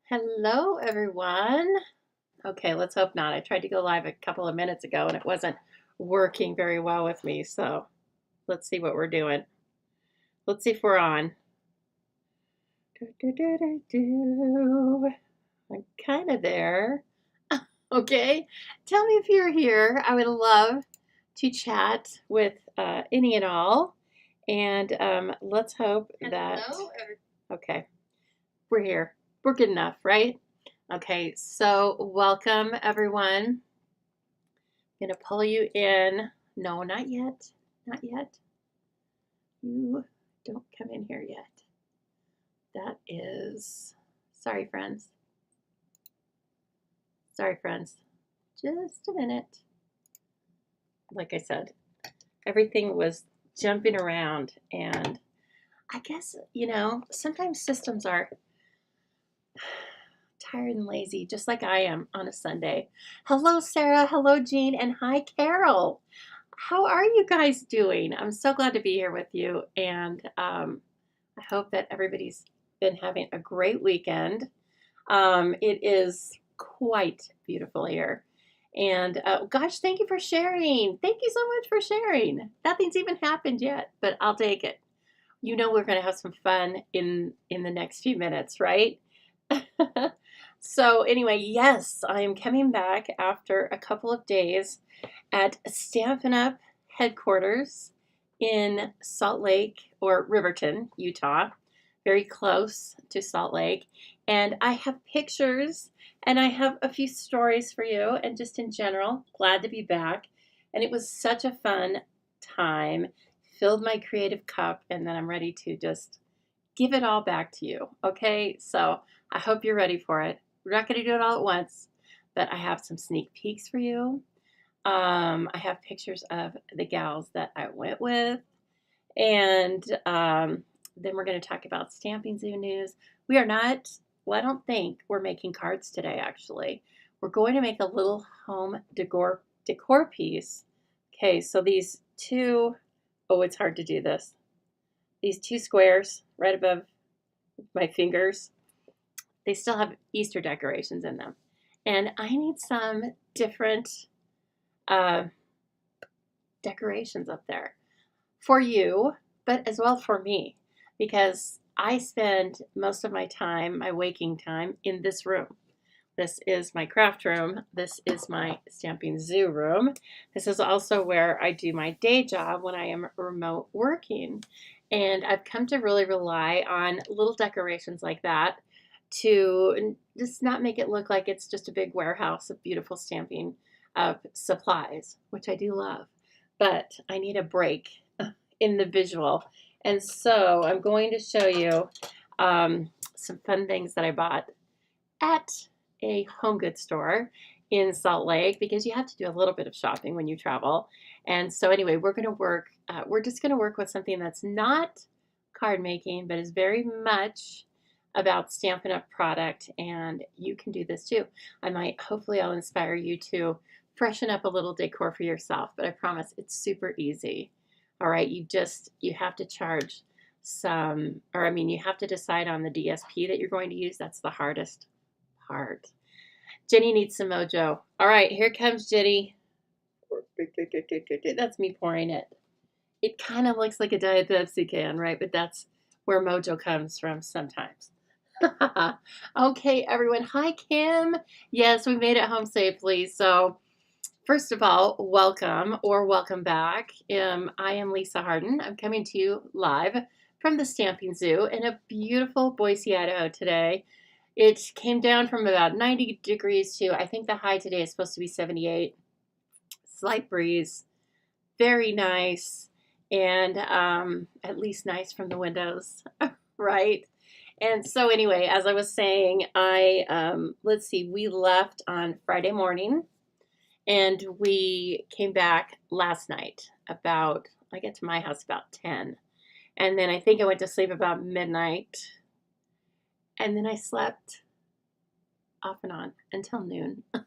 Hello, everyone. Okay, let's hope not. I tried to go live a couple of minutes ago and it wasn't working very well with me. So let's see what we're doing. Let's see if we're on. I'm kind of there. Okay, tell me if you're here. I would love to chat with any and all. And let's hope that. Okay, we're here. We're good enough, right? Okay, so welcome everyone. I'm gonna pull you in. No, not yet. Not yet. You don't come in here yet. That is, sorry friends. Sorry friends. Just a minute. Like I said, everything was jumping around and I guess, sometimes systems are tired and lazy, just like I am on a Sunday. Hello, Sarah. Hello, Jean. And hi, Carol. How are you guys doing? I'm so glad to be here with you. And I hope that everybody's been having a great weekend. It is quite beautiful here. And gosh, thank you for sharing. Thank you so much for sharing. Nothing's even happened yet, but I'll take it. You know we're going to have some fun in the next few minutes, right? So anyway, yes, I am coming back after a couple of days at Stampin' Up! Headquarters in Salt Lake or Riverton, Utah, very close to Salt Lake. And I have pictures and I have a few stories for you and just in general, glad to be back. And it was such a fun time, filled my creative cup, and then I'm ready to just give it all back to you. Okay, so I hope you're ready for it. We're not going to do it all at once, but I have some sneak peeks for you. I have pictures of the gals that I went with, and then we're going to talk about Stamping Zoo news. We are not, well, I don't think we're making cards today, actually. We're going to make a little home decor piece. Okay, so these two, oh, it's hard to do this. These two squares right above my fingers, they still have Easter decorations in them. And I need some different decorations up there for you, but as well for me, because I spend most of my time, my waking time, in this room. This is my craft room. This is my Stamping Zoo room. This is also where I do my day job when I am remote working. And I've come to really rely on little decorations like that to just not make it look like it's just a big warehouse of beautiful stamping of supplies, which I do love. But I need a break in the visual. And so I'm going to show you some fun things that I bought at a home goods store in Salt Lake because you have to do a little bit of shopping when you travel. And so anyway, we're just going to work with something that's not card making, but is very much about Stampin' Up! Product, and you can do this too. Hopefully I'll inspire you to freshen up a little decor for yourself, but I promise it's super easy. All right, you have to charge you have to decide on the DSP that you're going to use. That's the hardest part. Jenny needs some mojo. All right, here comes Jenny. That's me pouring it. It kind of looks like a Diet Pepsi can, right? But that's where mojo comes from sometimes. Okay, everyone. Hi, Kim. Yes, we made it home safely. So, first of all, welcome or welcome back. I am Lisa Harden. I'm coming to you live from the Stamping Zoo in a beautiful Boise, Idaho today. It came down from about 90 degrees to, I think the high today is supposed to be 78. Slight breeze, very nice, and at least nice from the windows, right? And so anyway, as I was saying, let's see, we left on Friday morning, and we came back last night I get to my house about 10. And then I think I went to sleep about midnight. And then I slept off and on until noon. Oh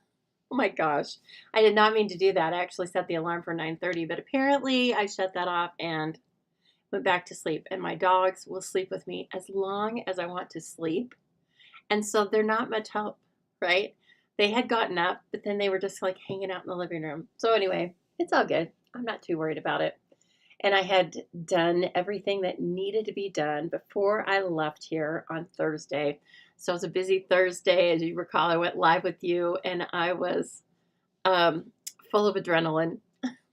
my gosh. I did not mean to do that. I actually set the alarm for 9:30, but apparently I shut that off and went back to sleep. And my dogs will sleep with me as long as I want to sleep. And so they're not much help, right? They had gotten up, but then they were just like hanging out in the living room. So anyway, it's all good. I'm not too worried about it. And I had done everything that needed to be done before I left here on Thursday. So it was a busy Thursday. As you recall, I went live with you and I was full of adrenaline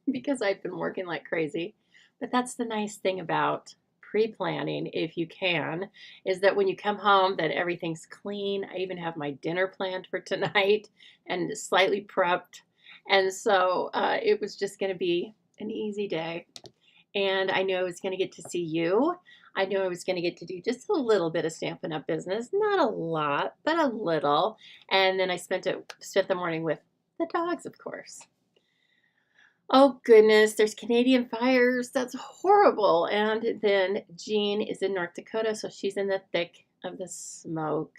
because I've been working like crazy. But that's the nice thing about pre-planning, if you can, is that when you come home that everything's clean. I even have my dinner planned for tonight and slightly prepped. And so it was just going to be an easy day. And I knew I was going to get to see you. I knew I was going to get to do just a little bit of Stampin' Up! Business. Not a lot, but a little. And then I spent the morning with the dogs, of course. Oh goodness, there's Canadian fires. That's horrible. And then Jean is in North Dakota, so she's in the thick of the smoke.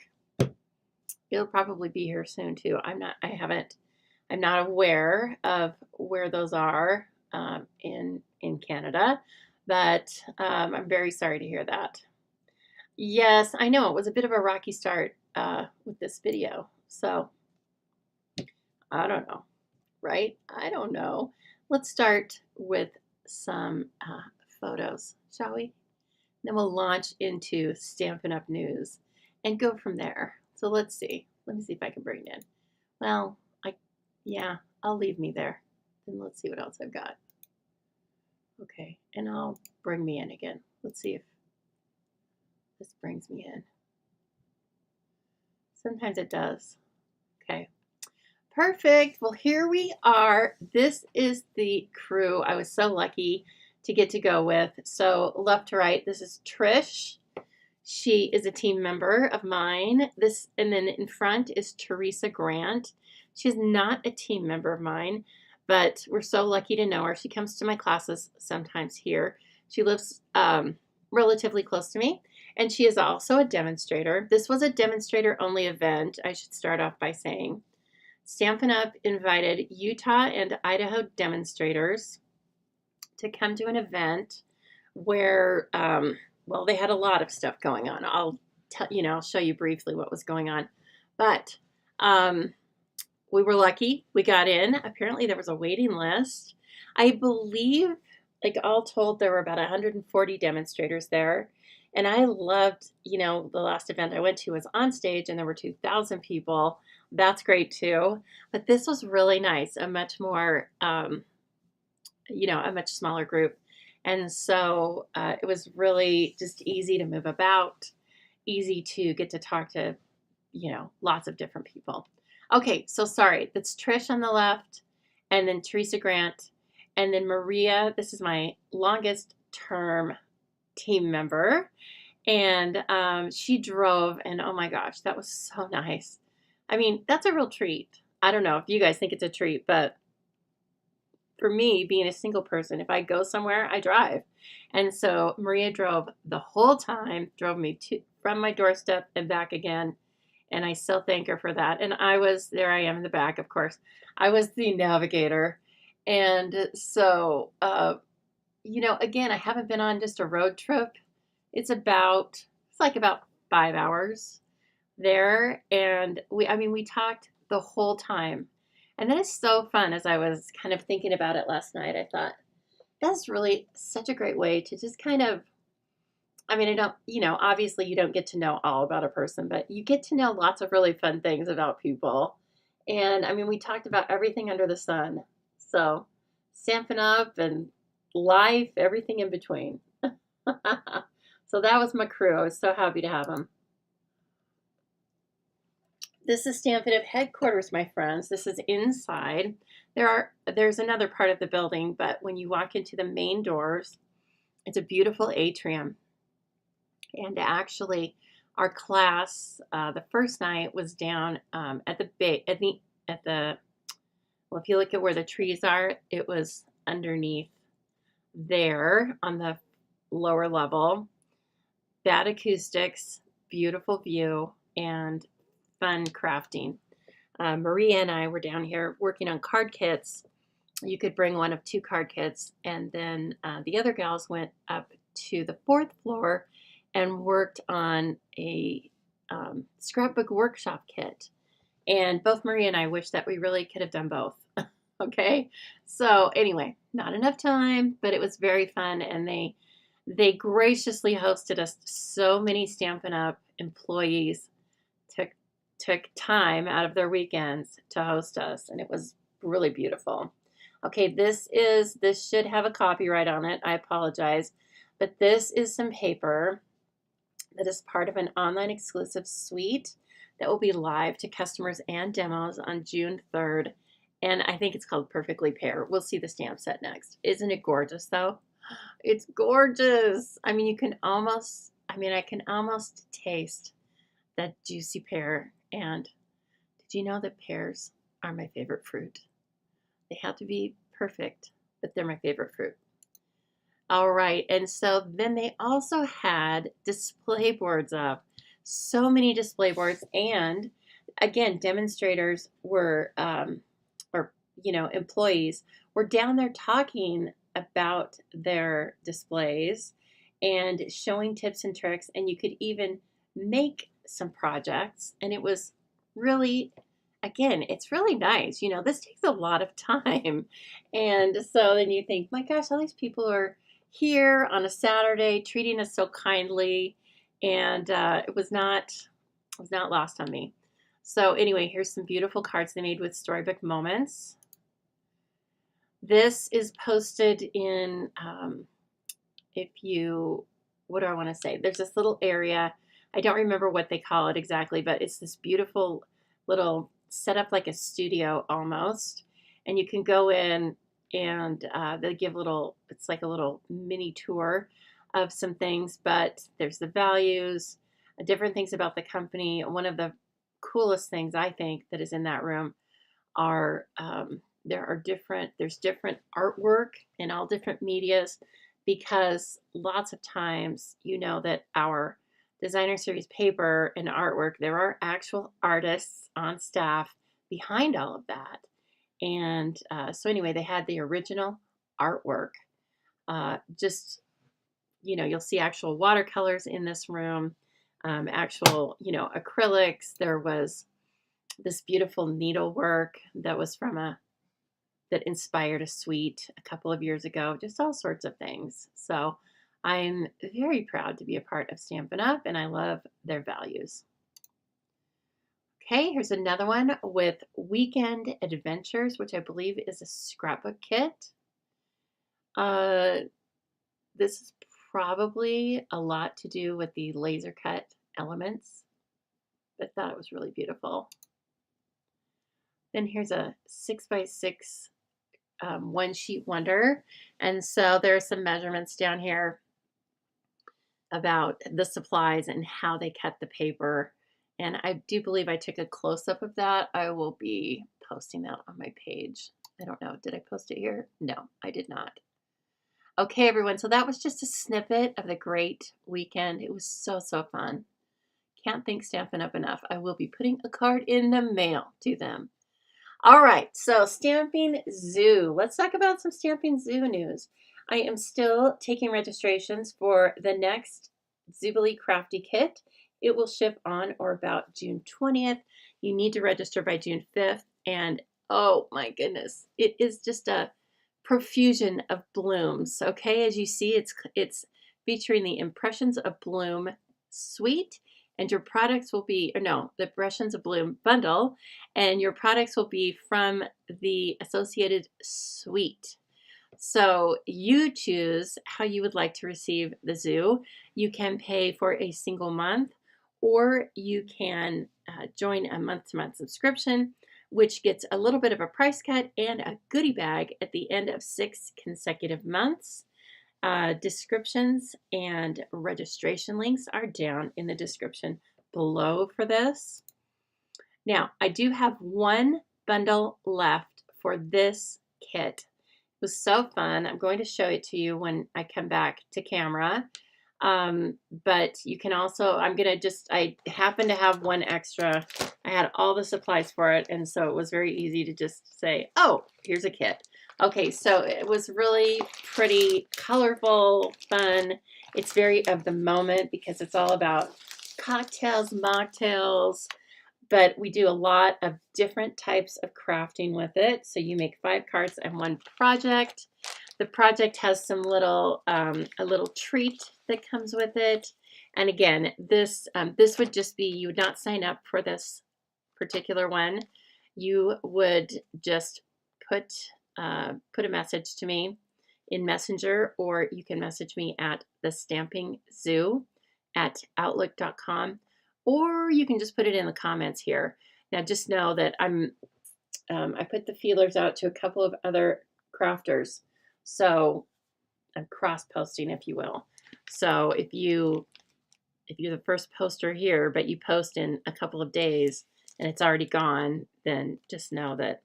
It'll probably be here soon too. I'm not aware of where those are in Canada, but I'm very sorry to hear that. Yes, I know it was a bit of a rocky start with this video, so I don't know, right? I don't know. Let's start with some photos, shall we? Then we'll launch into Stampin' Up! News and go from there. So let's see. Let me see if I can bring it in. Well, yeah, I'll leave me there. Then let's see what else I've got. Okay, and I'll bring me in again. Let's see if this brings me in. Sometimes it does. Okay, perfect. Well, here we are. This is the crew I was so lucky to get to go with. So left to right, this is Trish. She is a team member of mine. And then in front is Teresa Grant. She's not a team member of mine, but we're so lucky to know her. She comes to my classes sometimes here. She lives relatively close to me, and she is also a demonstrator. This was a demonstrator-only event, I should start off by saying. Stampin' Up! Invited Utah and Idaho demonstrators to come to an event where, well, they had a lot of stuff going on. I'll show you briefly what was going on. But we were lucky. We got in. Apparently there was a waiting list. I believe, like all told, there were about 140 demonstrators there. And I loved, the last event I went to was on stage and there were 2,000 people. That's great too. But this was really nice, a much more, a much smaller group. And so it was really just easy to move about, easy to get to talk to, lots of different people. Okay, so sorry, that's Trish on the left, and then Teresa Grant, and then Maria. This is my longest term team member, and she drove, and oh my gosh, that was so nice. I mean, that's a real treat. I don't know if you guys think it's a treat, but for me, being a single person, if I go somewhere, I drive. And so Maria drove the whole time, drove me from my doorstep and back again. And I still thank her for that. And there I am in the back, of course. I was the navigator. And so, again, I haven't been on just a road trip. It's like about 5 hours there. And we talked the whole time. And that is so fun. As I was kind of thinking about it last night, I thought, that's really such a great way to just kind of, obviously you don't get to know all about a person, but you get to know lots of really fun things about people. And we talked about everything under the sun. So Stampin' Up! And life, everything in between. So that was my crew. I was so happy to have them. This is Stampin' Up! Headquarters, my friends. This is inside. There's another part of the building, but when you walk into the main doors, it's a beautiful atrium. And actually, our class, the first night was down at the well, if you look at where the trees are, it was underneath there on the lower level. Bad acoustics, beautiful view, and fun crafting. Maria and I were down here working on card kits. You could bring one of 2 card kits, and then the other gals went up to the 4th floor and worked on a scrapbook workshop kit. And both Maria and I wish that we really could have done both. Okay. So anyway, not enough time, but it was very fun. And they graciously hosted us. So many Stampin' Up! Employees took time out of their weekends to host us, and it was really beautiful. Okay, this should have a copyright on it. I apologize, but this is some paper that is part of an online exclusive suite that will be live to customers and demos on June 3rd. And I think it's called Perfectly Pear. We'll see the stamp set next. Isn't it gorgeous though? It's gorgeous. I mean, I can almost taste that juicy pear. And did you know that pears are my favorite fruit? They have to be perfect, but they're my favorite fruit. All right, and so then they also had display boards up. So many display boards, and again, demonstrators were, employees were down there talking about their displays and showing tips and tricks, and you could even make some projects, and it was really, again, it's really nice. This takes a lot of time, and so then you think, my gosh, all these people are here on a Saturday treating us so kindly, and it was not lost on me. So anyway, here's some beautiful cards they made with storybook moments. This is posted in, what do I want to say? There's this little area. I don't remember what they call it exactly, but it's this beautiful little setup like a studio almost. And you can go in and they give it's like a little mini tour of some things, but there's the values, different things about the company. One of the coolest things I think that is in that room are there's different artwork in all different medias, because lots of times that our designer series paper and artwork, there are actual artists on staff behind all of that. And so anyway, they had the original artwork. You'll see actual watercolors in this room, actual, acrylics. There was this beautiful needlework that was that inspired a suite a couple of years ago, just all sorts of things. So I'm very proud to be a part of Stampin' Up! And I love their values. Okay, here's another one with Weekend Adventures, which I believe is a scrapbook kit. This is probably a lot to do with the laser cut elements, but I thought it was really beautiful. Then here's a 6x6 one sheet wonder. And so there are some measurements down here about the supplies and how they cut the paper. And I do believe I took a close-up of that. I will be posting that on my page. I don't know. Did I post it here? No, I did not. Okay, everyone. So that was just a snippet of the great weekend. It was so, so fun. Can't thank Stampin' Up! Enough. I will be putting a card in the mail to them. All right, so Stamping Zoo. Let's talk about some Stamping Zoo news. I am still taking registrations for the next Zoobilee Crafty Kit. It will ship on or about June 20th. You need to register by June 5th. And oh my goodness, it is just a profusion of blooms. Okay, as you see, it's featuring the Impressions of Bloom suite. And your products will be, the Impressions of Bloom bundle, and your products will be from the associated suite. So you choose how you would like to receive the zoo. You can pay for a single month, or you can join a month-to-month subscription, which gets a little bit of a price cut and a goodie bag at the end of 6 consecutive months. Descriptions and registration links are down in the description below for this. Now, I do have one bundle left for this kit. It was so fun. I'm going to show it to you when I come back to camera. But you can also, I happen to have one extra. I had all the supplies for it, and so it was very easy to just say, oh, here's a kit. Okay, so it was really pretty, colorful, fun. It's very of the moment because it's all about cocktails, mocktails, but we do a lot of different types of crafting with it. So you make 5 cards and 1 project. The project has some little, a little treat that comes with it. And again, this would just be, you would not sign up for this particular one. You would just put a message to me in Messenger, or you can message me at thestampingzoo@outlook.com, or you can just put it in the comments here. Now just know that I put the feelers out to a couple of other crafters, so I'm cross-posting, if you will. So if you're the first poster here, but you post in a couple of days and it's already gone, then just know that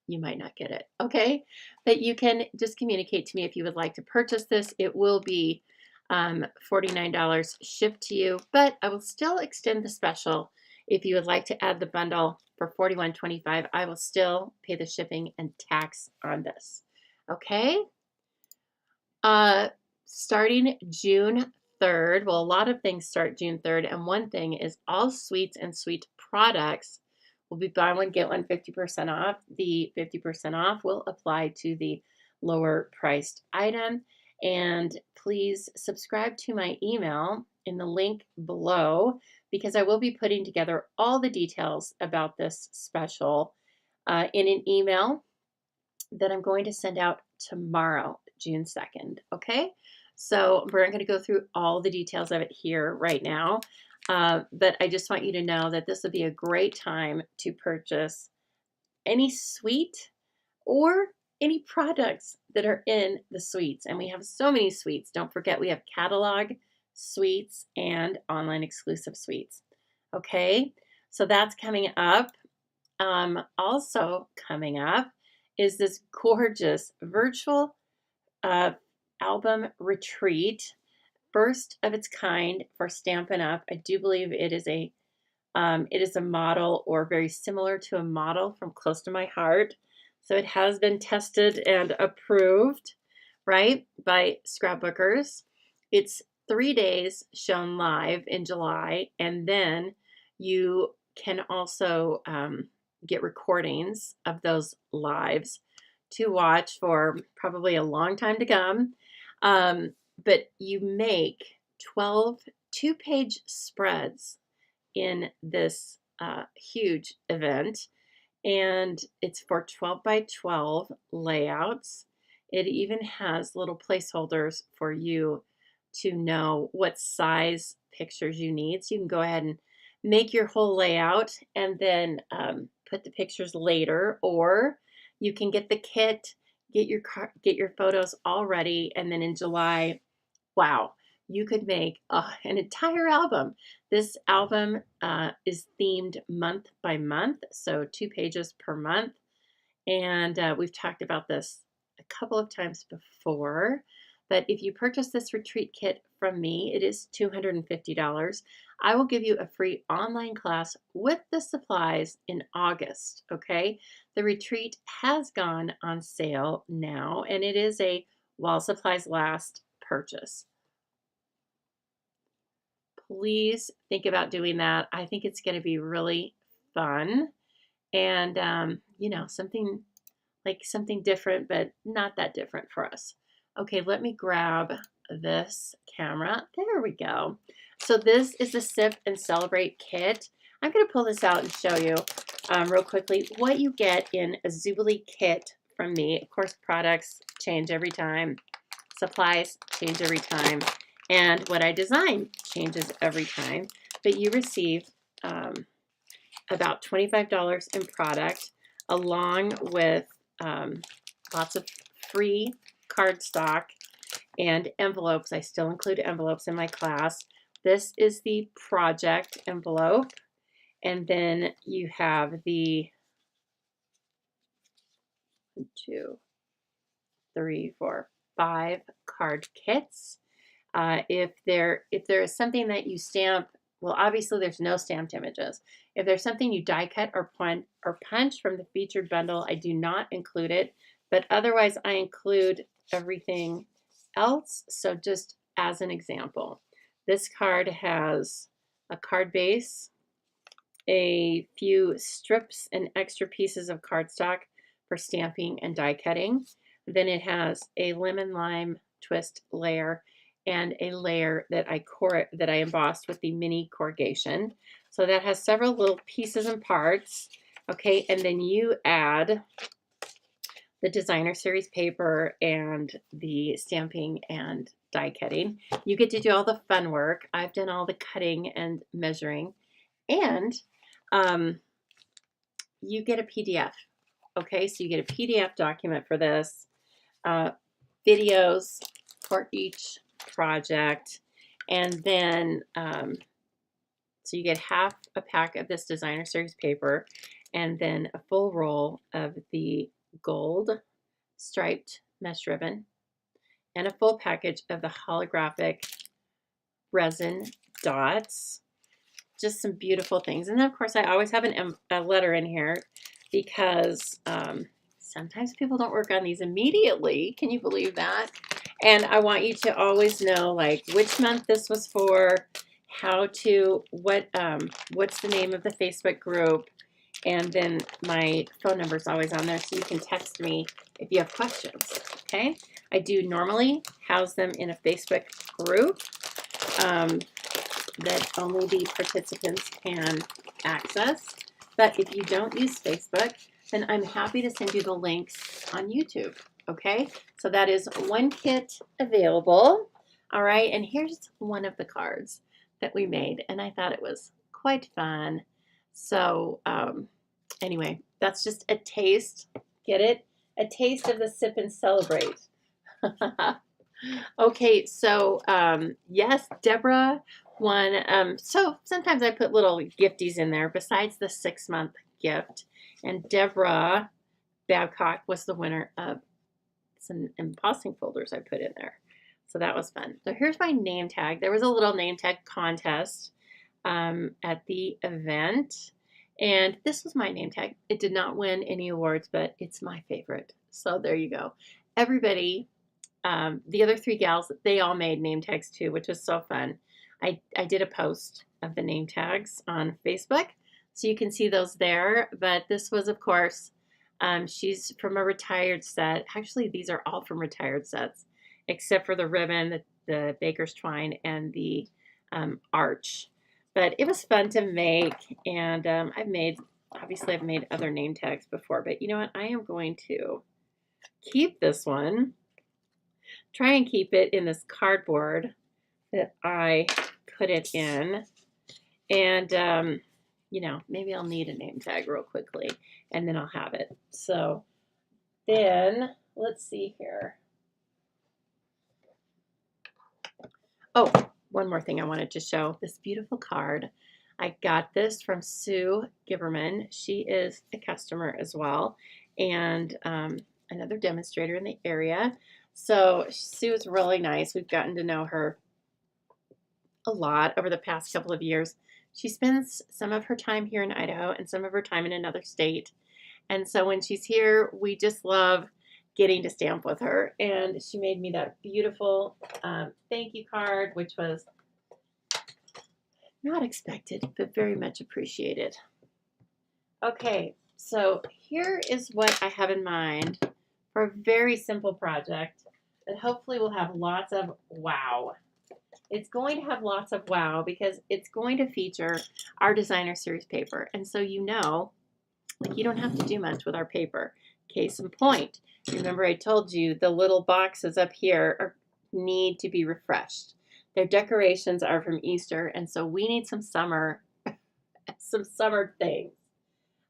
you might not get it, okay? But you can just communicate to me if you would like to purchase this. It will be $49 shipped to you, but I will still extend the special. If you would like to add the bundle for $41.25, I will still pay the shipping and tax on this, okay? Starting June 3rd, well, a lot of things start June 3rd, and one thing is all sweets and sweet products will be buy one, get one 50% off. The 50% off will apply to the lower priced item. And please subscribe to my email in the link below, because I will be putting together all the details about this special in an email that I'm going to send out tomorrow, June 2nd, okay? So we're not going to go through all the details of it here right now, but I just want you to know that this would be a great time to purchase any sweet or any products that are in the sweets. And we have so many sweets. Don't forget, we have catalog sweets and online exclusive sweets. Okay, so that's coming up. Also coming up is this gorgeous virtual album retreat, first of its kind for Stampin' Up. I do believe it is a model, or very similar to a model from Close to My Heart. So it has been tested and approved, right, by scrapbookers. It's 3 days shown live in July, and then you can also get recordings of those lives to watch for probably a long time to come. But you make 12 2-page spreads in this huge event, and it's for 12 by 12 layouts. It even has little placeholders for you to know what size pictures you need. So you can go ahead and make your whole layout and then put the pictures later, or you can get the kit, get your photos all ready, and then in July, wow, you could make an entire album. This album is themed month by month, so 2 pages per month. And we've talked about this a couple of times before, but if you purchase this retreat kit from me, it is $250. I will give you a free online class with the supplies in August, okay? The retreat has gone on sale now, and it is a while supplies last purchase. Please think about doing that. I think it's going to be really fun, and you know, something different, but not that different for us. Okay, let me grab this camera. There we go. So this is the Sip and Celebrate kit. I'm going to pull this out and show you real quickly what you get in a Zoobilee kit from me. Of course, products change every time. Supplies change every time. And what I design changes every time. But you receive about $25 in product, along with lots of free cardstock and envelopes. I still include envelopes in my class. This is the project envelope, and then you have the 1, 2, 3, 4, 5 card kits. If there is something that you stamp, well, obviously there's no stamped images. If there's something you die cut or punch from the featured bundle, I do not include it, but otherwise I include everything else. So just as an example, this card has a card base, a few strips and extra pieces of cardstock for stamping and die cutting. Then it has a lemon lime twist layer and a layer that I embossed with the mini corrugation. So that has several little pieces and parts. Okay, and then you add the designer series paper and the stamping and die cutting. You get to do all the fun work. I've done all the cutting and measuring, and you get a PDF. Okay, so you get a PDF document for this, videos for each project, and then so you get half a pack of this designer series paper, and then a full roll of the gold striped mesh ribbon, and a full package of the holographic resin dots. Just some beautiful things. And then, of course, I always have a letter in here because sometimes people don't work on these immediately. Can you believe that? And I want you to always know, like, which month this was for, what's the name of the Facebook group, and then my phone number is always on there, so you can text me if you have questions, okay? I do normally house them in a Facebook group that only the participants can access. But if you don't use Facebook, then I'm happy to send you the links on YouTube, okay? So that is one kit available, all right? And here's one of the cards that we made, and I thought it was quite fun. So anyway, that's just a taste, get it? A taste of the sip and celebrate. Okay, so yes, Deborah won. So sometimes I put little gifties in there besides the 6-month gift. And Deborah Babcock was the winner of some embossing folders I put in there. So that was fun. So here's my name tag. There was a little name tag contest at the event. And this was my name tag. It did not win any awards, but it's my favorite. So there you go. Everybody, the other 3 gals, they all made name tags too, which was so fun. I did a post of the name tags on Facebook, so you can see those there. But this was, of course, she's from a retired set. Actually, these are all from retired sets, except for the ribbon, the baker's twine, and the arch. But it was fun to make, and I've made other name tags before. But you know what? I am going to keep this one. Try and keep it in this cardboard that I put it in. And, you know, maybe I'll need a name tag real quickly, and then I'll have it. So then, let's see here. Oh, one more thing I wanted to show. This beautiful card. I got this from Sue Giberman. She is a customer as well, and another demonstrator in the area. So Sue is really nice. We've gotten to know her a lot over the past couple of years. She spends some of her time here in Idaho and some of her time in another state. And so when she's here, we just love getting to stamp with her. And she made me that beautiful thank you card, which was not expected, but very much appreciated. Okay, so here is what I have in mind for a very simple project that hopefully will have lots of wow. It's going to have lots of wow because it's going to feature our designer series paper. And so you know, like, you don't have to do much with our paper. Case in point, remember I told you the little boxes up here need to be refreshed. Their decorations are from Easter, and so we need some summer things.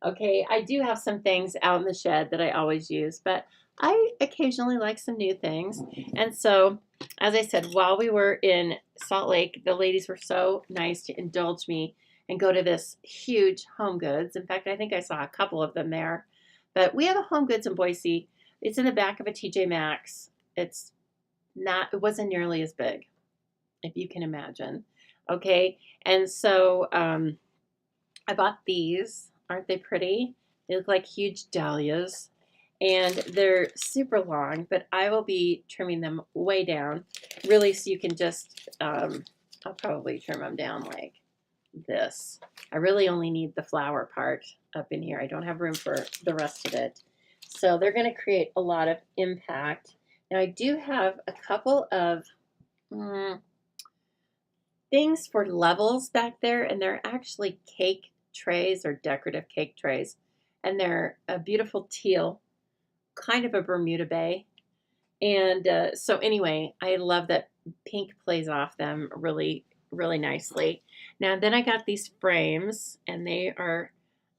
Okay, I do have some things out in the shed that I always use, but I occasionally like some new things. And so, as I said, while we were in Salt Lake, the ladies were so nice to indulge me and go to this huge Home Goods. In fact, I think I saw a couple of them there. But we have a Home Goods in Boise. It's in the back of a TJ Maxx. It wasn't nearly as big, if you can imagine. Okay, and so I bought these. Aren't they pretty? They look like huge dahlias. And they're super long, but I will be trimming them way down, really, so you can just, I'll probably trim them down like this. I really only need the flower part up in here. I don't have room for the rest of it. So they're going to create a lot of impact. Now I do have a couple of things for levels back there, and they're actually cake trays or decorative cake trays. And they're a beautiful teal, kind of a Bermuda Bay. And so anyway, I love that pink plays off them really, really nicely. Now then I got these frames, and they are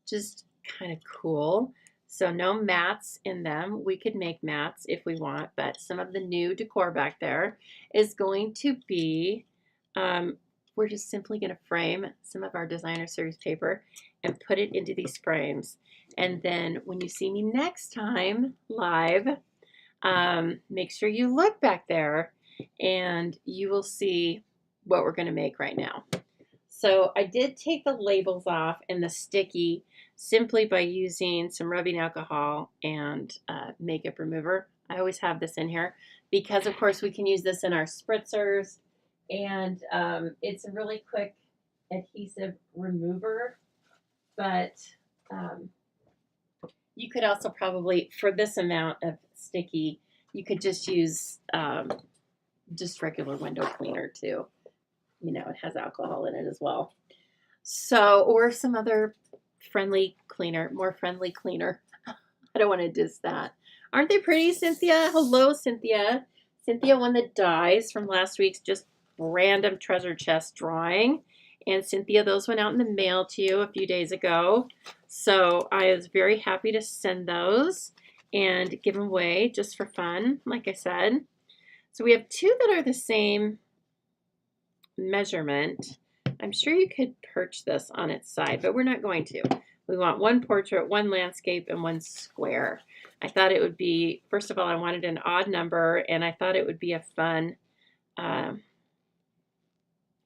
just kind of cool. So no mats in them. We could make mats if we want, but some of the new decor back there is going to be, we're just simply going to frame some of our designer series paper and put it into these frames. And then when you see me next time live, make sure you look back there and you will see what we're going to make right now. So I did take the labels off and the sticky simply by using some rubbing alcohol and makeup remover. I always have this in here because, of course, we can use this in our spritzers, and it's a really quick adhesive remover. But you could also probably, for this amount of sticky, you could just use just regular window cleaner too. You know, it has alcohol in it as well. So, or some other friendly cleaner, more friendly cleaner. I don't want to diss that. Aren't they pretty, Cynthia? Hello, Cynthia. Cynthia won the dies from last week's just random treasure chest drawing. And Cynthia, those went out in the mail to you a few days ago. So I was very happy to send those and give them away just for fun, like I said. So we have two that are the same measurement. I'm sure you could perch this on its side, but we're not going to. We want one portrait, one landscape, and one square. I thought it would be, first of all, I wanted an odd number, and I thought it would be a fun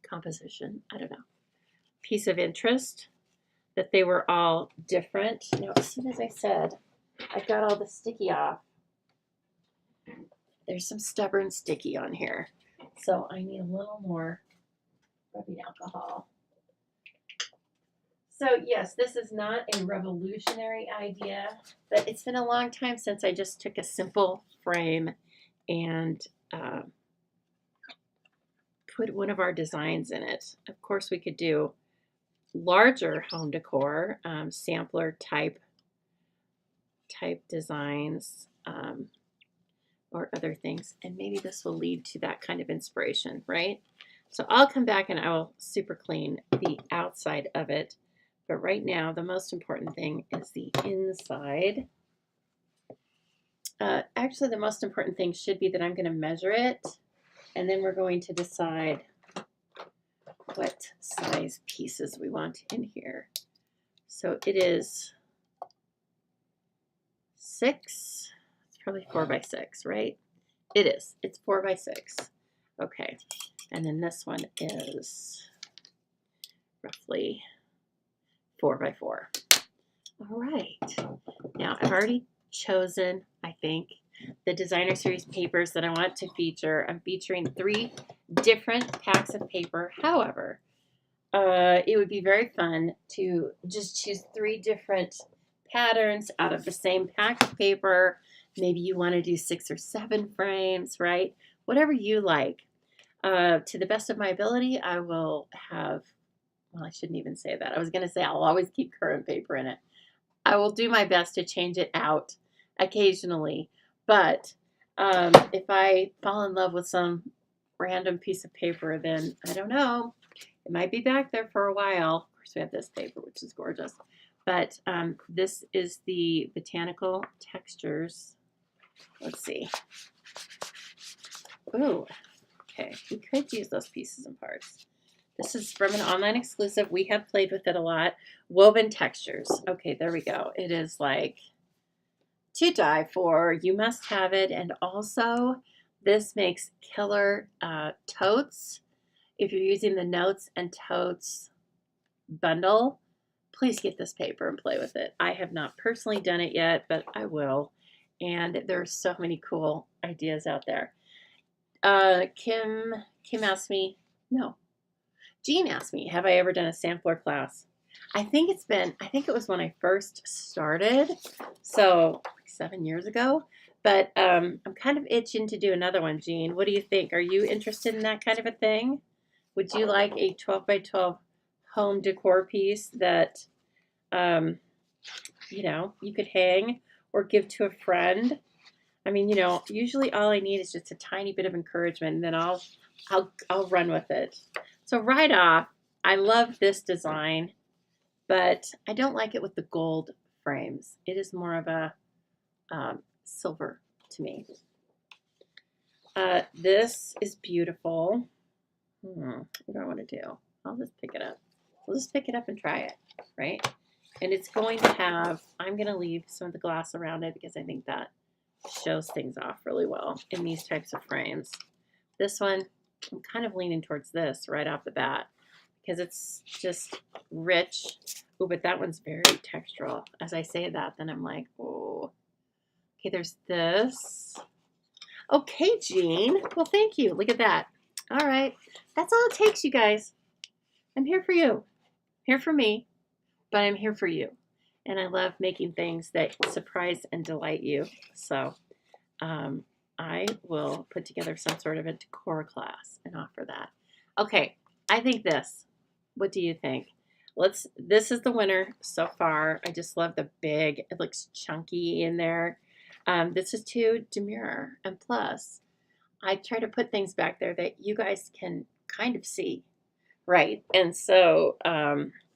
composition. I don't know. Piece of interest that they were all different. Now, as soon as I said I got all the sticky off, there's some stubborn sticky on here. So I need a little more rubbing alcohol. So yes, this is not a revolutionary idea, but it's been a long time since I just took a simple frame and put one of our designs in it. Of course, we could do larger home decor, sampler type designs, or other things, and maybe this will lead to that kind of inspiration, right? So I'll come back and I will super clean the outside of it. But right now, the most important thing is the inside. Actually, the most important thing should be that I'm going to measure it, and then we're going to decide what size pieces we want in here. So it is 6. It's probably 4 by 6, right? It is. It's 4 by 6. Okay. And then this one is roughly 4 by 4. All right. Now I've already chosen, I think, the designer series papers that I want to feature. I'm featuring 3 different packs of paper. However, it would be very fun to just choose 3 different patterns out of the same pack of paper. Maybe you want to do 6 or 7 frames, right? Whatever you like. To the best of my ability, I will have, well, I shouldn't even say that. I was going to say I'll always keep current paper in it. I will do my best to change it out occasionally. But if I fall in love with some random piece of paper, then I don't know. It might be back there for a while. Of course, we have this paper, which is gorgeous. But this is the Botanical Textures. Let's see. Ooh, okay. We could use those pieces and parts. This is from an online exclusive. We have played with it a lot. Woven Textures. Okay, there we go. It is like to die for. You must have it. And also, this makes killer totes. If you're using the Notes and Totes bundle, please get this paper and play with it. I have not personally done it yet, but I will. And there's so many cool ideas out there. Kim asked me, no. Jean asked me, have I ever done a sampler class? I think it was when I first started, so like 7 years ago. But I'm kind of itching to do another one, Jean. What do you think? Are you interested in that kind of a thing? Would you like a 12 by 12 home decor piece that, um, you could hang or give to a friend? I mean, usually all I need is just a tiny bit of encouragement, and then I'll run with it. So right off, I love this design, but I don't like it with the gold frames. It is more of a silver to me. This is beautiful. What do I want to do? I'll just pick it up. We'll just pick it up and try it, right? And it's going to have, I'm going to leave some of the glass around it because I think that shows things off really well in these types of frames. This one, I'm kind of leaning towards this right off the bat because it's just rich. Oh, but that one's very textural. As I say that, then I'm like, oh. Okay, there's this. Okay, Jean. Well, thank you. Look at that. All right. That's all it takes, you guys. I'm here for you. Here for me, but I'm here for you. And I love making things that surprise and delight you. So I will put together some sort of a decor class and offer that. Okay, I think this. What do you think? This is the winner so far. I just love the big, it looks chunky in there. This is too demure, and plus, I try to put things back there that you guys can kind of see, right? And so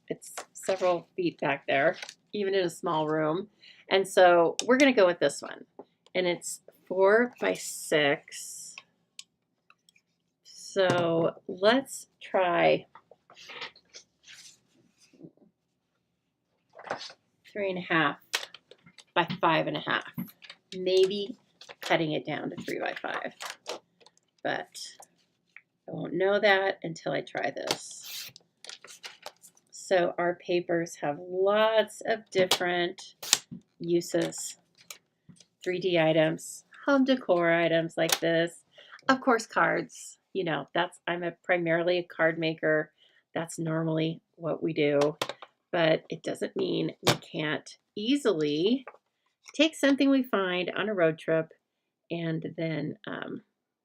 it's several feet back there, even in a small room. And so we're going to go with this one, and it's 4 by 6. So let's try 3.5 by 5.5. Maybe cutting it down to 3 by 5. But I won't know that until I try this. So our papers have lots of different uses. 3D items, home decor items like this. Of course, cards. I'm primarily a card maker. That's normally what we do. But it doesn't mean we can't easily take something we find on a road trip and then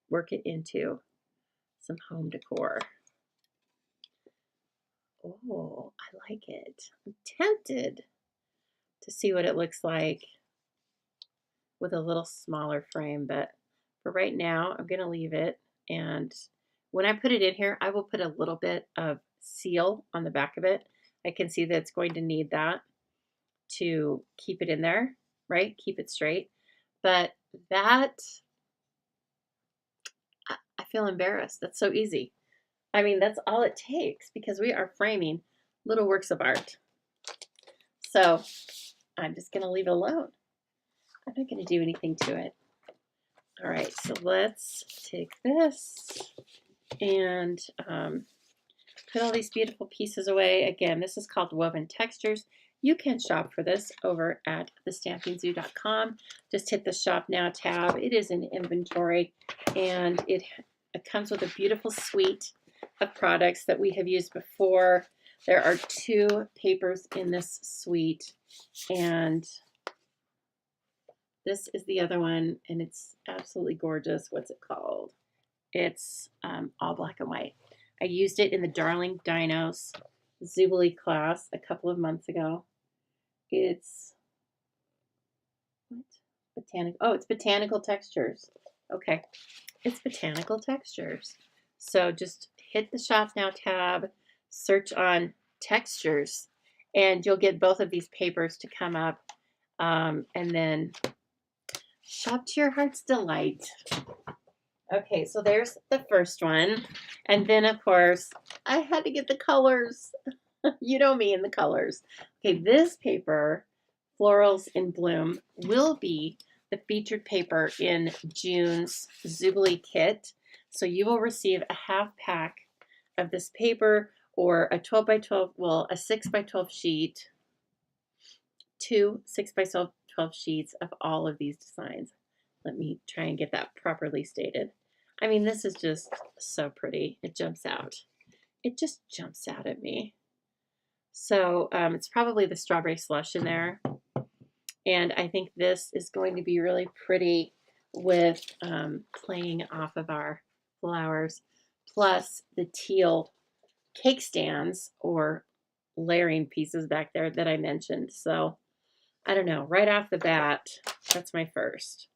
work it into some home decor. Oh, I like it. I'm tempted to see what it looks like with a little smaller frame, but for right now, I'm going to leave it. And when I put it in here, I will put a little bit of seal on the back of it. I can see that it's going to need that to keep it in there, right? Keep it straight. But that, I feel embarrassed. That's so easy. I mean, that's all it takes because we are framing little works of art. So I'm just going to leave it alone. I'm not going to do anything to it. All right, so let's take this and put all these beautiful pieces away. Again, this is called Woven Textures. You can shop for this over at thestampingzoo.com. Just hit the Shop Now tab. It is in inventory, and it comes with a beautiful suite of products that we have used before. There are 2 papers in this suite, and this is the other one, and it's absolutely gorgeous. What's it called? It's all black and white. I used it in the Darling Dinos Zoobilee class a couple of months ago. It's botanical. Oh, it's botanical textures. Okay, it's botanical textures. So just hit the Shop Now tab, search on textures, and you'll get both of these papers to come up, and then shop to your heart's delight. Okay, so there's the first one. And then, of course, I had to get the colors. You know me and the colors. Okay, this paper, Florals in Bloom, will be the featured paper in June's Zoobilee kit. So you will receive a half pack of this paper, or a 12 by 12, well, a 6 by 12 sheet, 2 6 by 12 sheets of all of these designs. Let me try and get that properly stated. I mean, this is just so pretty. It jumps out. it just jumps out at me. So it's probably the strawberry slush in there. And I think this is going to be really pretty with playing off of our flowers, plus the teal cake stands or layering pieces back there that I mentioned. So I don't know, right off the bat, that's my first.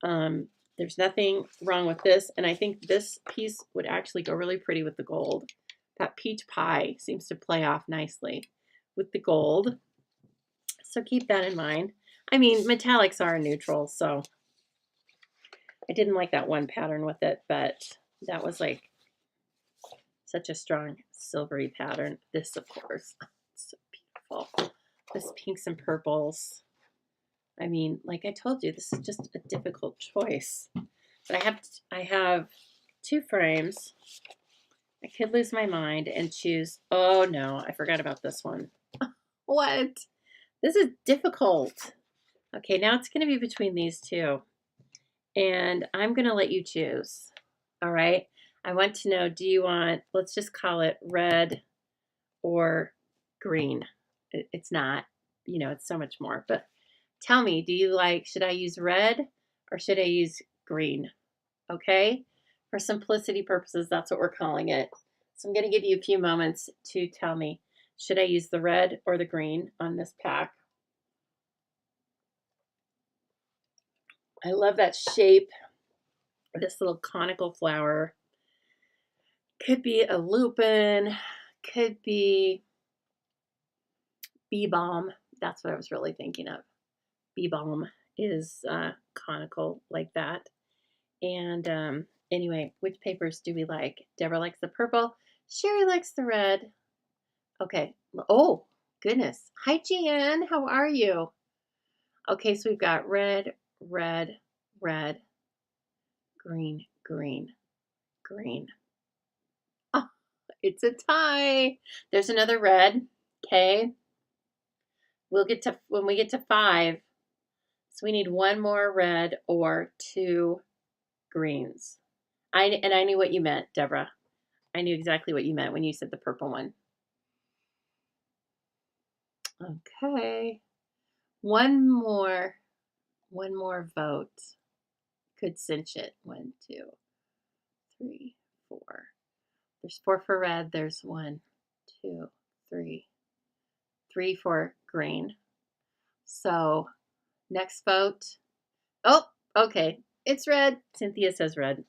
There's nothing wrong with this, and I think this piece would actually go really pretty with the gold. That peach pie seems to play off nicely with the gold. So keep that in mind. I mean, metallics are neutral, so I didn't like that one pattern with it, but that was like such a strong silvery pattern. This, of course, it's so beautiful. This pinks and purples. I mean, like I told you, this is just a difficult choice. But I have 2 frames. I could lose my mind and choose. Oh no, I forgot about this one. What? This is difficult. Okay, now it's going to be between these 2. And I'm going to let you choose. All right. I want to know, do you want, let's just call it red or green. It's not, you know, it's so much more. But tell me, do you like, should I use red or should I use green? Okay. For simplicity purposes, that's what we're calling it. So I'm going to give you a few moments to tell me, should I use the red or the green on this pack? I love that shape. This little conical flower. Could be a lupin, could be bee balm. That's what I was really thinking of. Bee balm is conical like that. And anyway, which papers do we like? Deborah likes the purple. Sherry likes the red. Okay. Oh, goodness. Hi, Jan. How are you? Okay, so we've got red, red, red, green, green, green. Oh, it's a tie. There's another red. Okay. We'll get to, when we get to 5, so we need 1 more red or 2 greens. And I knew what you meant, Deborah. I knew exactly what you meant when you said the purple one. Okay. One more vote could cinch it. 1, 2, 3, 4. There's 4 for red. There's 1, 2, 3. 3 for green. So next vote. Oh, okay. It's red. Cynthia says red.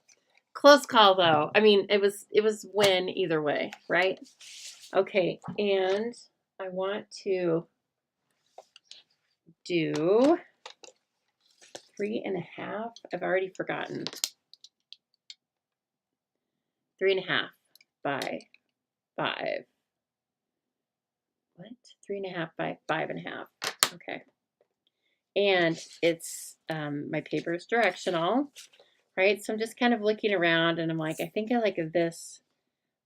Close call though. I mean, it was win either way, right? Okay, and I want to do 3.5. I've already forgotten. 3.5 by 5. What? 3.5 by 5.5. Okay. And it's my paper is directional, right? So I'm just kind of looking around and I'm like, I think I like this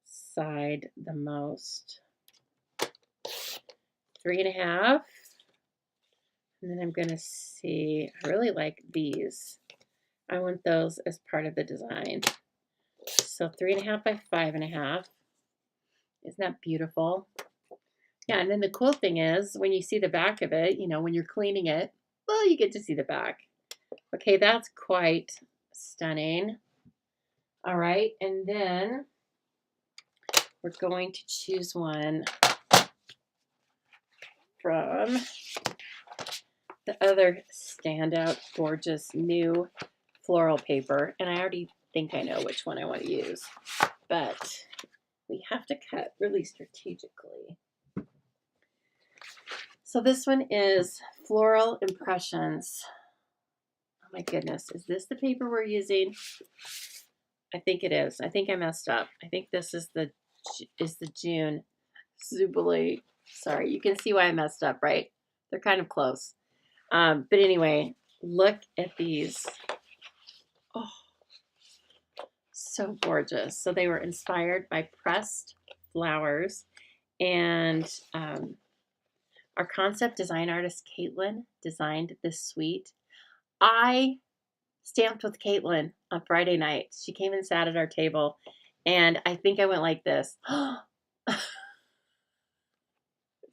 side the most. 3.5. And then I'm going to see, I really like these. I want those as part of the design. So 3.5 by 5.5. Isn't that beautiful? Yeah, and then the cool thing is when you see the back of it, you know, when you're cleaning it, well, you get to see the back. Okay, that's quite stunning. All right, and then we're going to choose one from the other standout, gorgeous new floral paper. And I already think I know which one I want to use, but we have to cut really strategically. So this one is Floral Impressions. Oh my goodness, is this the paper we're using? I think it is. I think I messed up. I think this is the June Zoobilee. Sorry, you can see why I messed up, right? They're kind of close. But anyway, look at these. Oh, so gorgeous. So they were inspired by pressed flowers, and our concept design artist, Caitlin, designed this suite. I stamped with Caitlin on Friday night. She came and sat at our table, And I think I went like this.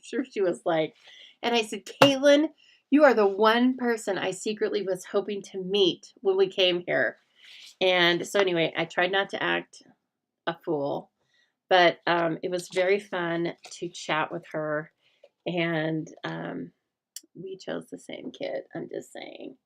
Sure she was like, and I said, Caitlin, you are the one person I secretly was hoping to meet when we came here. And so anyway, I tried not to act a fool, but it was very fun to chat with her. And we chose the same kit. I'm just saying.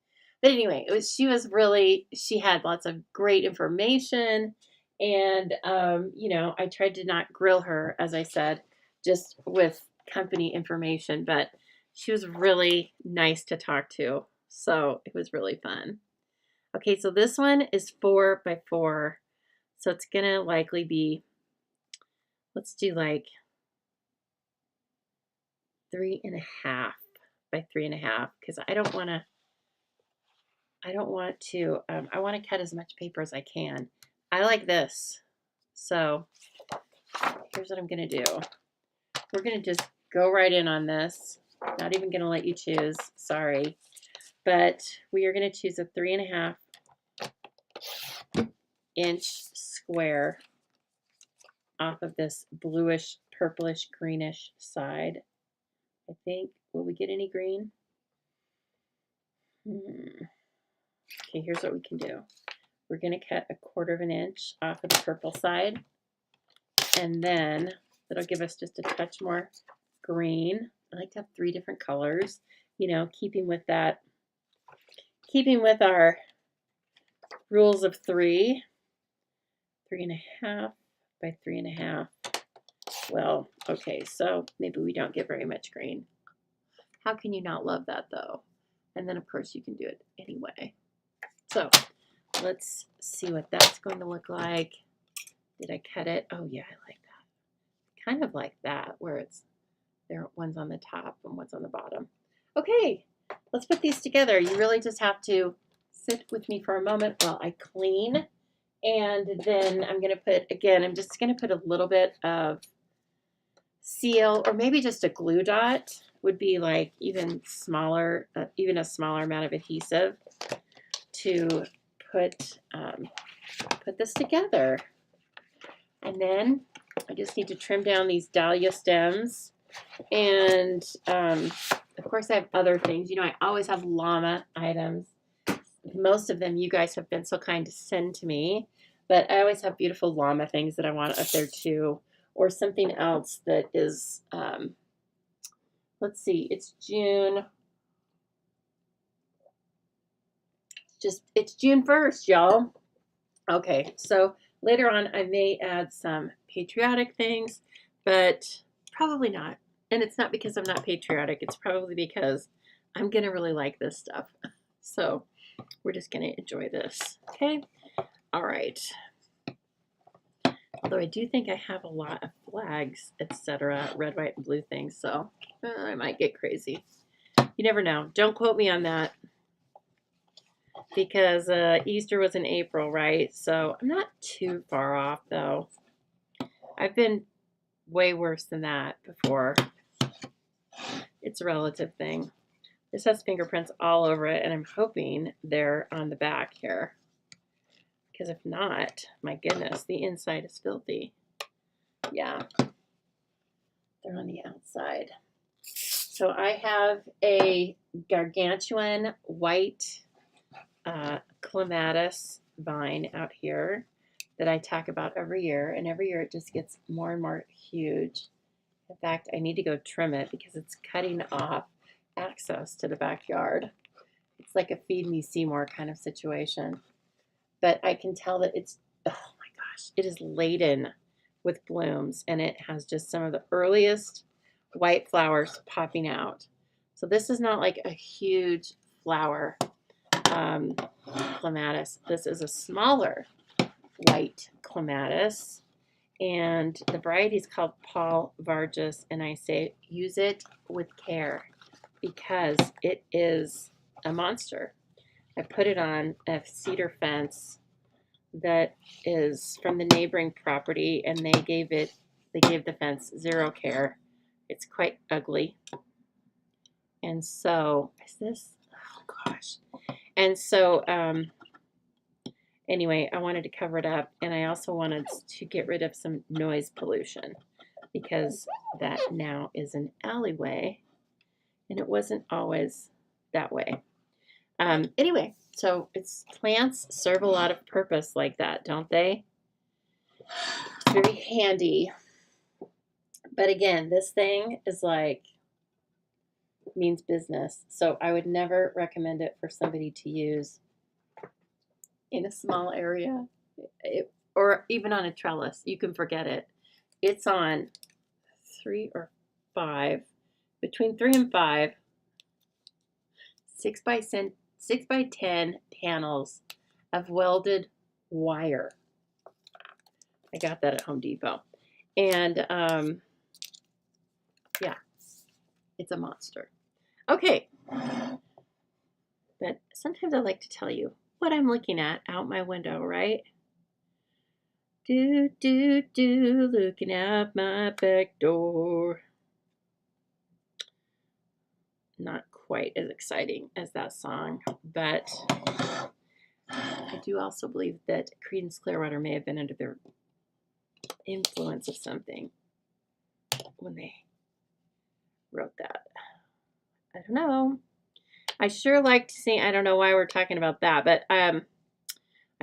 But anyway, she had lots of great information. And, I tried to not grill her, as I said, just with company information, but she was really nice to talk to. So it was really fun. Okay, so this one is 4x4. So it's going to likely be, let's do like 3.5 by 3.5 because I want to cut as much paper as I can. I like this. So here's what I'm going to do. We're going to just go right in on this. Not even going to let you choose. Sorry. But we are going to choose a 3.5 inch square off of this bluish, purplish, greenish side. I think. Will we get any green? Okay, here's what we can do. We're going to cut 1/4 inch off of the purple side. And then that'll give us just a touch more green. I like to have 3 different colors, keeping with our rules of 3. 3.5 by 3.5. Well, okay, so maybe we don't get very much green. How can you not love that though? And then of course you can do it anyway. So let's see what that's going to look like. Did I cut it? Oh yeah, I like that. Kind of like that, where one's on the top and one's on the bottom. Okay, let's put these together. You really just have to sit with me for a moment while I clean. And then I'm just going to put a little bit of seal, or maybe just a glue dot would be like even smaller, even a smaller amount of adhesive to put this together. And then I just need to trim down these dahlia stems. And of course I have other things. I always have llama items. Most of them you guys have been so kind to send to me. But I always have beautiful llama things that I want up there too. Or something else that is, let's see, it's June. It's June 1st, y'all. Okay, so later on I may add some patriotic things, but probably not. And it's not because I'm not patriotic. It's probably because I'm going to really like this stuff. So we're just going to enjoy this. Okay? All right. Although I do think I have a lot of flags, etc., red, white, and blue things, so I might get crazy. You never know. Don't quote me on that because Easter was in April, right? So I'm not too far off, though. I've been way worse than that before. It's a relative thing. This has fingerprints all over it, and I'm hoping they're on the back here. Because if not, my goodness, the inside is filthy. Yeah, they're on the outside. So I have a gargantuan white clematis vine out here that I talk about every year. And every year it just gets more and more huge. In fact, I need to go trim it because it's cutting off access to the backyard. It's like a feed me Seymour kind of situation. But I can tell that it is laden with blooms, and it has just some of the earliest white flowers popping out. So this is not like a huge flower clematis. This is a smaller white clematis, and the variety is called Paul Vargas, and I say use it with care because it is a monster. I put it on a cedar fence that is from the neighboring property, and they gave the fence zero care. It's quite ugly. And so, is this, oh gosh. And so, Anyway, I wanted to cover it up, and I also wanted to get rid of some noise pollution because that now is an alleyway, and it wasn't always that way. Anyway, so plants serve a lot of purpose like that, don't they? It's very handy. But again, this thing is like means business. So I would never recommend it for somebody to use in a small area or even on a trellis. You can forget it. It's on 3 or 5, between 3 and 5, 6 by 10 panels of welded wire. I got that at Home Depot. And yeah, it's a monster. Okay. But sometimes I like to tell you what I'm looking at out my window, right? Looking out my back door. Not quite as exciting as that song, but I do also believe that Creedence Clearwater may have been under the influence of something when they wrote that. I don't know. I sure like to sing. I don't know why we're talking about that, but I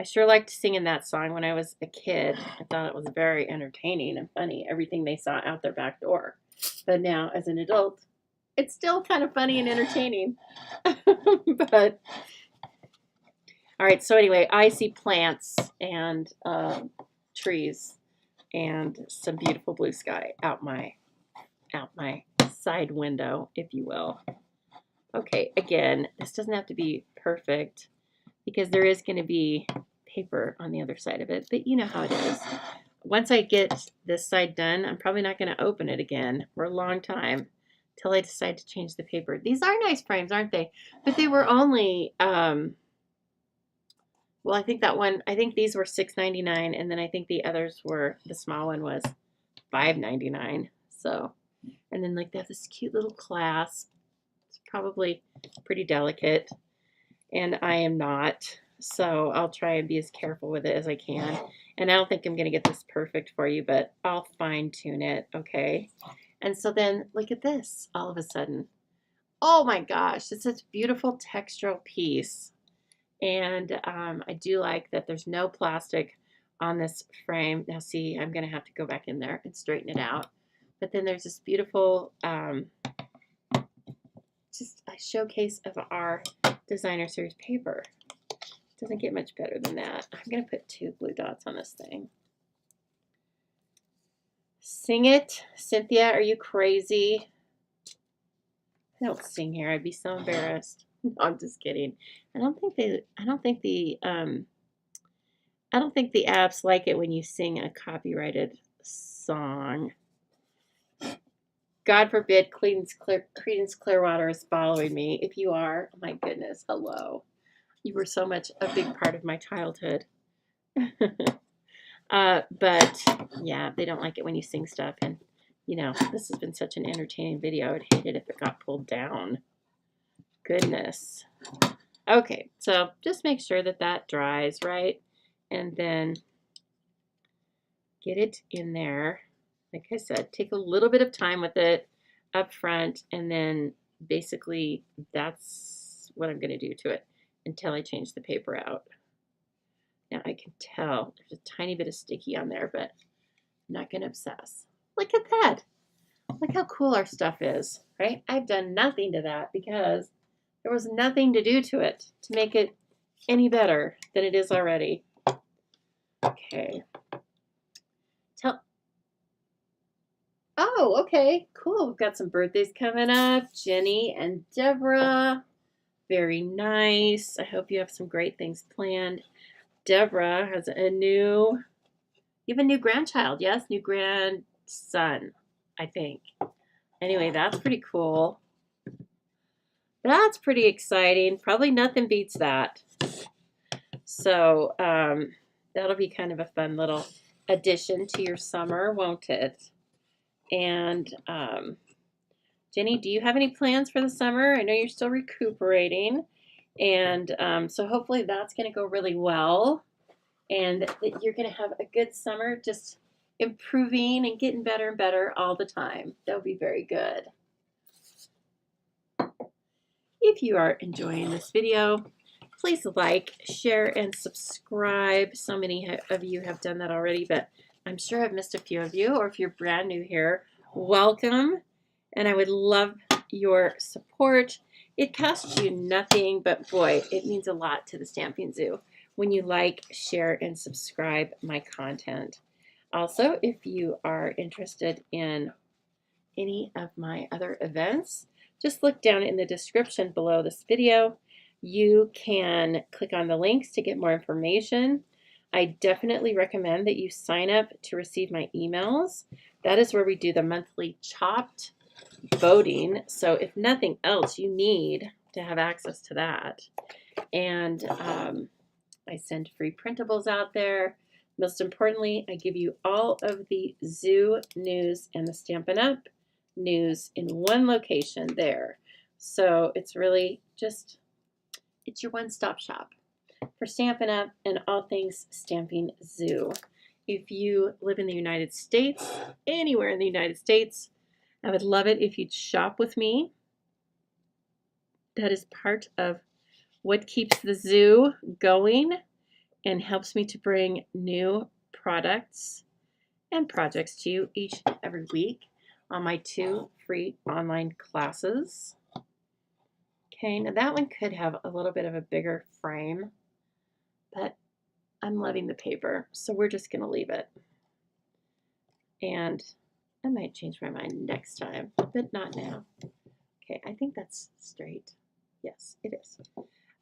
sure liked singing that song when I was a kid. I thought it was very entertaining and funny, everything they saw out their back door. But now, as an adult, it's still kind of funny and entertaining. But, all right, so anyway, I see plants and trees and some beautiful blue sky out my side window, if you will. Okay, again, this doesn't have to be perfect because there is going to be paper on the other side of it, but you know how it is. Once I get this side done, I'm probably not going to open it again for a long time till I decide to change the paper. These are nice frames, aren't they? But they were only, well, I think these were $6.99, and then I think the others were, the small one was $5.99. So, and then like they have this cute little clasp. It's probably pretty delicate, and I am not. So I'll try and be as careful with it as I can. And I don't think I'm going to get this perfect for you, but I'll fine tune it, okay? And so then look at this all of a sudden. Oh my gosh, it's such a beautiful textural piece. And I do like that there's no plastic on this frame. Now see, I'm going to have to go back in there and straighten it out. But then there's this beautiful just a showcase of our designer series paper. Doesn't get much better than that. I'm going to put 2 blue dots on this thing. Sing it. Cynthia, are you crazy? I don't sing here. I'd be so embarrassed. No, I'm just kidding. I don't think the apps like it when you sing a copyrighted song. God forbid Creedence Clearwater is following me. If you are, oh my goodness, hello. You were so much a big part of my childhood. But yeah, they don't like it when you sing stuff. And, you know, this has been such an entertaining video. I would hate it if it got pulled down. Goodness. Okay, so just make sure that that dries, right? And then get it in there. Like I said, take a little bit of time with it up front, and then basically that's what I'm going to do to it until I change the paper out. Now I can tell there's a tiny bit of sticky on there, but I'm not going to obsess. Look at that. Look how cool our stuff is, right? I've done nothing to that because there was nothing to do to it to make it any better than it is already. Okay. Oh, okay, cool. We've got some birthdays coming up. Jenny and Deborah. Very nice. I hope you have some great things planned. Deborah has you have a new grandchild, yes? New grandson, I think. Anyway, that's pretty cool. That's pretty exciting. Probably nothing beats that. So that'll be kind of a fun little addition to your summer, won't it? And Jenny, do you have any plans for the summer? I know you're still recuperating. And so hopefully that's going to go really well. and that you're going to have a good summer, just improving and getting better and better all the time. That would be very good. If you are enjoying this video, please like, share, and subscribe. So many of you have done that already, but I'm sure I've missed a few of you, or if you're brand new here, welcome. And I would love your support. It costs you nothing, but boy, it means a lot to the Stamping Zoo when you like, share, and subscribe my content. Also, if you are interested in any of my other events, just look down in the description below this video. You can click on the links to get more information. I definitely recommend that you sign up to receive my emails. That is where we do the monthly chopped voting. So if nothing else, you need to have access to that. And I send free printables out there. Most importantly, I give you all of the zoo news and the Stampin' Up! News in one location there. So it's really just, it's your one-stop shop for Stampin' Up! And all things Stamping Zoo. If you live in the United States, anywhere in the United States, I would love it if you'd shop with me. That is part of what keeps the zoo going and helps me to bring new products and projects to you each and every week on my 2 free online classes. Okay, now that one could have a little bit of a bigger frame, but I'm loving the paper, so we're just going to leave it. And I might change my mind next time, but not now. Okay, I think that's straight. Yes, it is.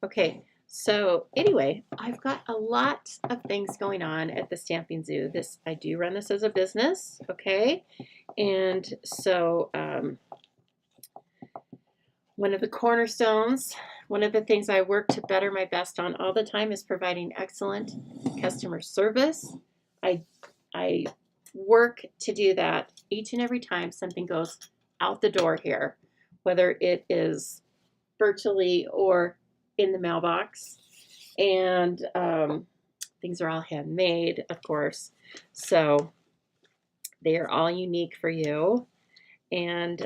Okay, so anyway, I've got a lot of things going on at the Stamping Zoo. I do run this as a business, okay? And so one of the cornerstones, one of the things I work to better my best on all the time is providing excellent customer service. I work to do that each and every time something goes out the door here, whether it is virtually or in the mailbox. And things are all handmade, of course. So they are all unique for you. And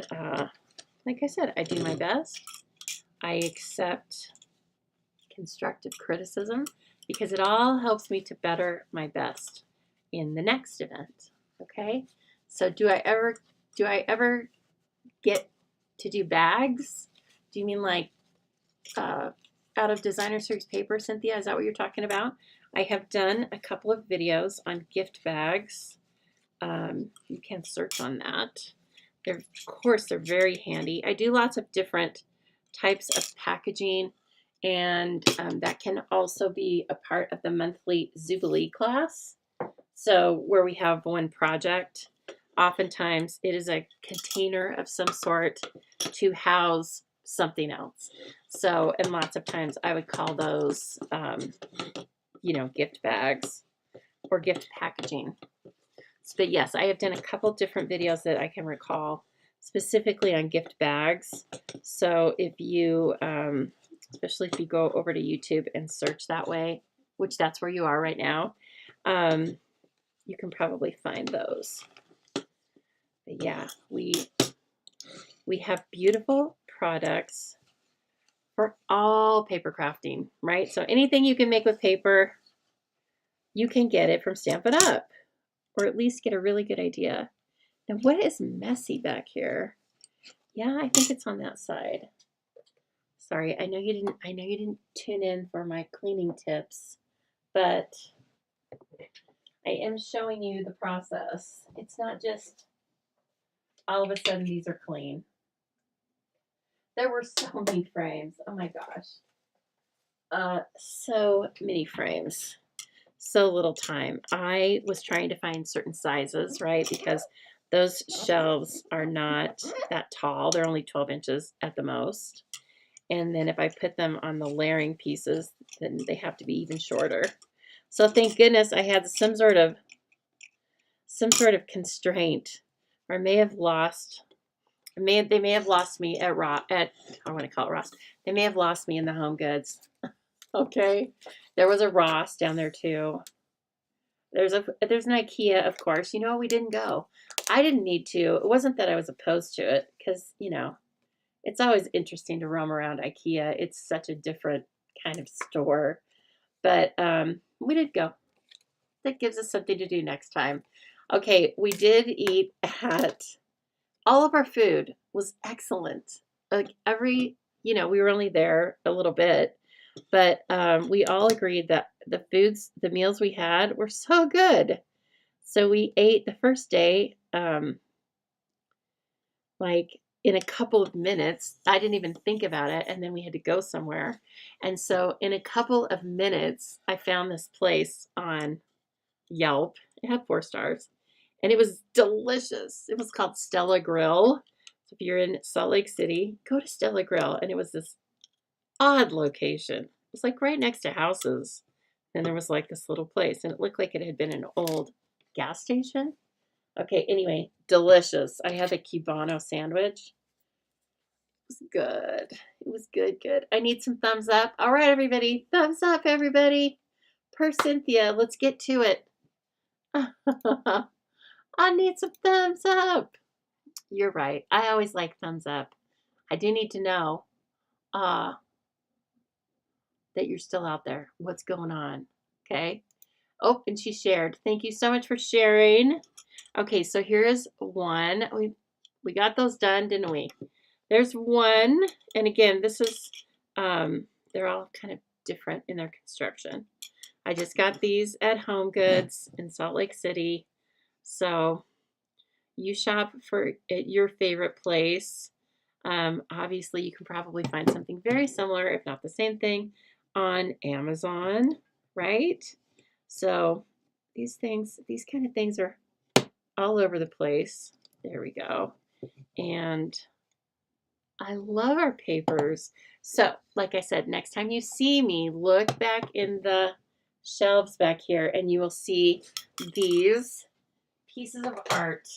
like I said, I do my best. I accept constructive criticism because it all helps me to better my best in the next event. Okay? So do I ever get to do bags? Do you mean like out of designer series paper, Cynthia? Is that what you're talking about? I have done a couple of videos on gift bags. You can search on that. Of course, they're very handy. I do lots of different types of packaging, and that can also be a part of the monthly Zoobilee class. So where we have one project, oftentimes it is a container of some sort to house something else. So, and lots of times I would call those, you know, gift bags or gift packaging. But yes, I have done a couple different videos that I can recall specifically on gift bags. So if you, especially if you go over to YouTube and search that way, which that's where you are right now, you can probably find those. But yeah, we have beautiful products for all paper crafting, right? So anything you can make with paper, you can get it from Stampin' Up! Or at least get a really good idea. Now, what is messy back here? Yeah, I think it's on that side. Sorry, I know you didn't tune in for my cleaning tips, but I am showing you the process. It's not just all of a sudden these are clean. There were so many frames. Oh my gosh. So many frames. So little time. I was trying to find certain sizes, right? Because those shelves are not that tall. They're only 12 inches at the most. And then if I put them on the layering pieces, then they have to be even shorter. So thank goodness I had some sort of constraint, or may have lost. They may have lost me at I want to call it Ross. They may have lost me in the Home Goods. Okay, there was a Ross down there too. There's an IKEA, of course. You know, we didn't go. I didn't need to. It wasn't that I was opposed to it because, you know, it's always interesting to roam around IKEA. It's such a different kind of store. But we did go. That gives us something to do next time. Okay, we did eat at all of our food was excellent. Like you know, we were only there a little bit, but we all agreed that the meals we had were so good. So we ate the first day, like in a couple of minutes. I didn't even think about it, and then we had to go somewhere. And so in a couple of minutes, I found this place on Yelp. It had 4 stars, and it was delicious. It was called Stella Grill. So if you're in Salt Lake City, go to Stella Grill. And it was this odd location. It was like right next to houses. And there was like this little place, and it looked like it had been an old gas station. Okay, anyway, delicious. I had the Cubano sandwich. It was good. It was good, good. I need some thumbs up. All right, everybody. Thumbs up, everybody. Per Cynthia, let's get to it. I need some thumbs up. You're right. I always like thumbs up. I do need to know that you're still out there. What's going on? Okay. Oh, and she shared. Thank you so much for sharing. Okay, so here's one. We got those done, didn't we? There's one. And again, this is, they're all kind of different in their construction. I just got these at Home Goods in Salt Lake City. So you shop for at your favorite place. Obviously, you can probably find something very similar, if not the same thing, on Amazon, right? So these kind of things are all over the place. There we go. And I love our papers. So, like I said, next time you see me, look back in the shelves back here, and you will see these pieces of art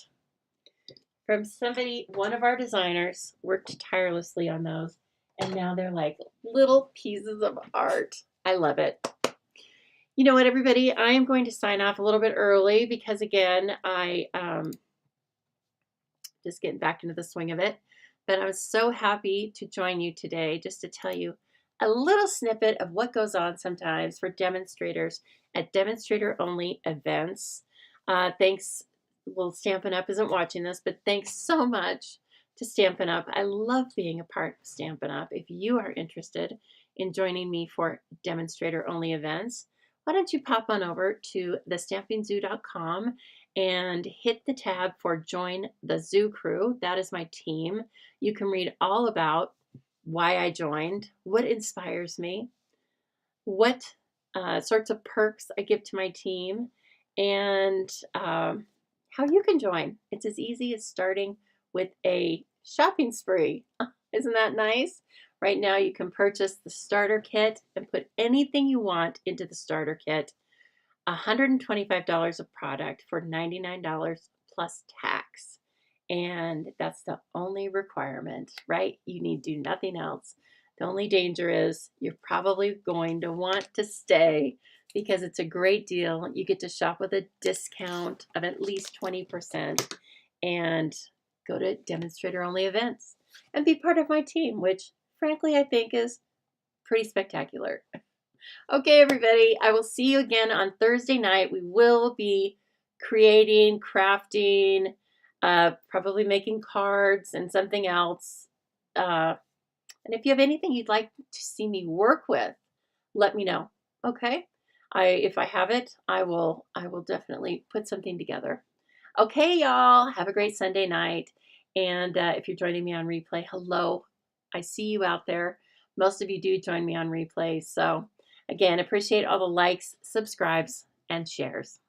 from somebody. One of our designers worked tirelessly on those, and now they're like little pieces of art. I love it. You know what, everybody? I am going to sign off a little bit early because, again, I just getting back into the swing of it. But I was so happy to join you today just to tell you a little snippet of what goes on sometimes for demonstrators at demonstrator-only events. Thanks. Well, Stampin' Up! Isn't watching this, but thanks so much to Stampin' Up! I love being a part of Stampin' Up! If you are interested in joining me for demonstrator-only events, why don't you pop on over to thestampingzoo.com and hit the tab for Join the Zoo Crew. That is my team. You can read all about why I joined, what inspires me, what sorts of perks I give to my team, and how you can join. It's as easy as starting with a shopping spree. Isn't that nice? Right now you can purchase the starter kit and put anything you want into the starter kit. $125 of product for $99 plus tax. And that's the only requirement, right? You need to do nothing else. The only danger is you're probably going to want to stay because it's a great deal. You get to shop with a discount of at least 20% and go to demonstrator-only events and be part of my team, which frankly I think is pretty spectacular. Okay, everybody, I will see you again on Thursday night. We will be creating, crafting, probably making cards and something else. And if you have anything you'd like to see me work with, let me know. Okay? If I have it, I will definitely put something together. Okay, y'all, have a great Sunday night. And if you're joining me on replay, hello. I see you out there. Most of you do join me on replay. So again, appreciate all the likes, subscribes, and shares.